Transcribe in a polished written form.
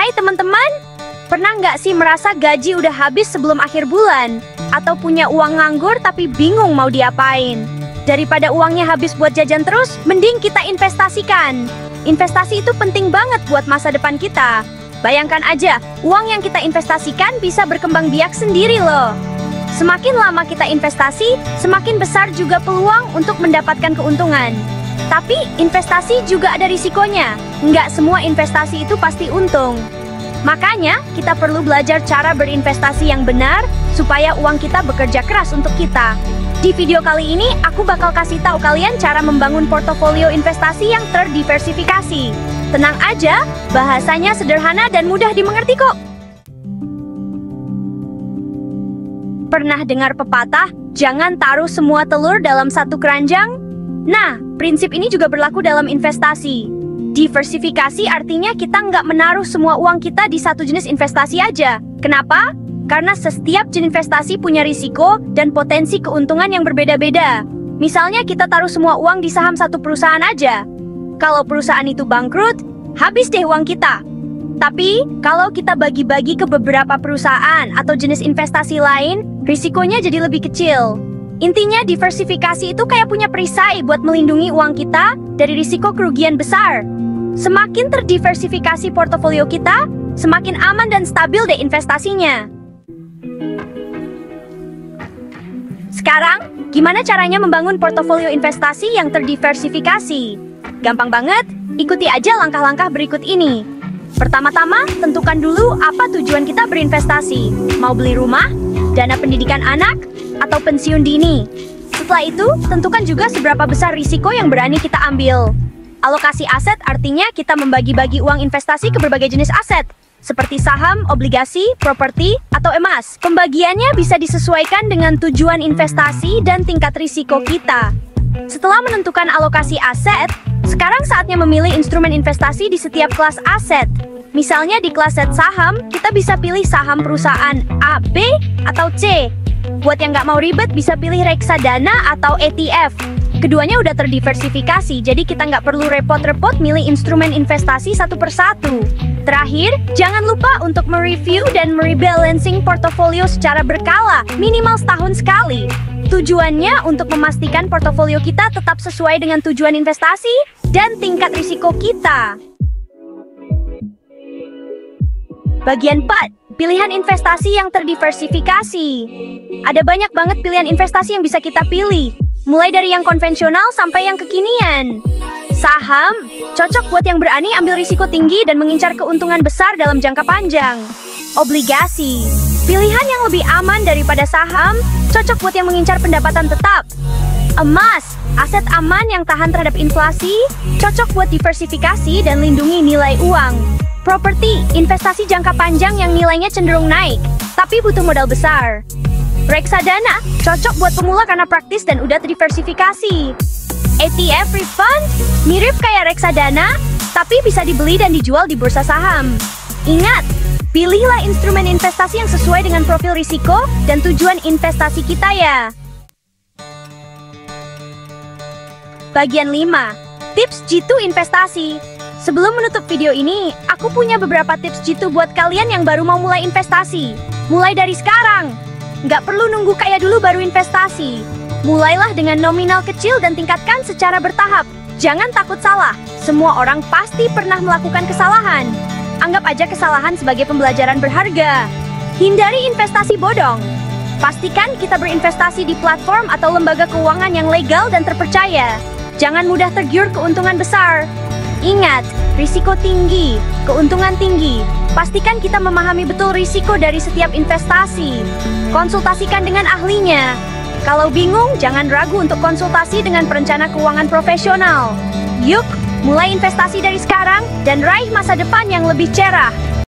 Hai teman-teman, pernah nggak sih merasa gaji udah habis sebelum akhir bulan? Atau punya uang nganggur tapi bingung mau diapain? Daripada uangnya habis buat jajan terus, mending kita investasikan. Investasi itu penting banget buat masa depan kita. Bayangkan aja, uang yang kita investasikan bisa berkembang biak sendiri loh. Semakin lama kita investasi, semakin besar juga peluang untuk mendapatkan keuntungan. Tapi investasi juga ada risikonya. Nggak semua investasi itu pasti untung. Makanya kita perlu belajar cara berinvestasi yang benar supaya uang kita bekerja keras untuk kita. Di video kali ini aku bakal kasih tahu kalian cara membangun portofolio investasi yang terdiversifikasi. Tenang aja, bahasanya sederhana dan mudah dimengerti kok. Pernah dengar pepatah, jangan taruh semua telur dalam satu keranjang? Nah, prinsip ini juga berlaku dalam investasi. Diversifikasi artinya kita nggak menaruh semua uang kita di satu jenis investasi aja. Kenapa? Karena setiap jenis investasi punya risiko dan potensi keuntungan yang berbeda-beda. Misalnya kita taruh semua uang di saham satu perusahaan aja. Kalau perusahaan itu bangkrut, habis deh uang kita. Tapi, kalau kita bagi-bagi ke beberapa perusahaan atau jenis investasi lain, risikonya jadi lebih kecil. Intinya diversifikasi itu kayak punya perisai buat melindungi uang kita dari risiko kerugian besar. Semakin terdiversifikasi portofolio kita, semakin aman dan stabil deh investasinya. Sekarang, gimana caranya membangun portofolio investasi yang terdiversifikasi? Gampang banget, ikuti aja langkah-langkah berikut ini. Pertama-tama, tentukan dulu apa tujuan kita berinvestasi. Mau beli rumah, dana pendidikan anak, atau pensiun dini. Setelah itu, tentukan juga seberapa besar risiko yang berani kita ambil. Alokasi aset artinya kita membagi-bagi uang investasi ke berbagai jenis aset, seperti saham, obligasi, properti, atau emas. Pembagiannya bisa disesuaikan dengan tujuan investasi dan tingkat risiko kita. Setelah menentukan alokasi aset, sekarang saatnya memilih instrumen investasi di setiap kelas aset. Misalnya di kelas aset saham, kita bisa pilih saham perusahaan A, B, atau C. Buat yang nggak mau ribet, bisa pilih reksadana atau ETF. Keduanya udah terdiversifikasi, jadi kita nggak perlu repot-repot milih instrumen investasi satu persatu. Terakhir, jangan lupa untuk mereview dan merebalancing portofolio secara berkala, minimal setahun sekali. Tujuannya untuk memastikan portofolio kita tetap sesuai dengan tujuan investasi dan tingkat risiko kita. Bagian 4. Pilihan investasi yang terdiversifikasi. Ada banyak banget pilihan investasi yang bisa kita pilih, mulai dari yang konvensional sampai yang kekinian. Saham, cocok buat yang berani ambil risiko tinggi dan mengincar keuntungan besar dalam jangka panjang. Obligasi, pilihan yang lebih aman daripada saham, cocok buat yang mengincar pendapatan tetap. Emas, aset aman yang tahan terhadap inflasi, cocok buat diversifikasi dan lindungi nilai uang. Properti, investasi jangka panjang yang nilainya cenderung naik, tapi butuh modal besar. Reksadana, cocok buat pemula karena praktis dan udah terdiversifikasi. ETF refund, mirip kayak reksadana, tapi bisa dibeli dan dijual di bursa saham. Ingat, pilihlah instrumen investasi yang sesuai dengan profil risiko dan tujuan investasi kita ya. Bagian 5. Tips jitu investasi. Sebelum menutup video ini, aku punya beberapa tips jitu buat kalian yang baru mau mulai investasi. Mulai dari sekarang. Nggak perlu nunggu kaya dulu baru investasi. Mulailah dengan nominal kecil dan tingkatkan secara bertahap. Jangan takut salah. Semua orang pasti pernah melakukan kesalahan. Anggap aja kesalahan sebagai pembelajaran berharga. Hindari investasi bodong. Pastikan kita berinvestasi di platform atau lembaga keuangan yang legal dan terpercaya. Jangan mudah tergiur keuntungan besar. Ingat, risiko tinggi, keuntungan tinggi. Pastikan kita memahami betul risiko dari setiap investasi. Konsultasikan dengan ahlinya. Kalau bingung, jangan ragu untuk konsultasi dengan perencana keuangan profesional. Yuk, mulai investasi dari sekarang dan raih masa depan yang lebih cerah.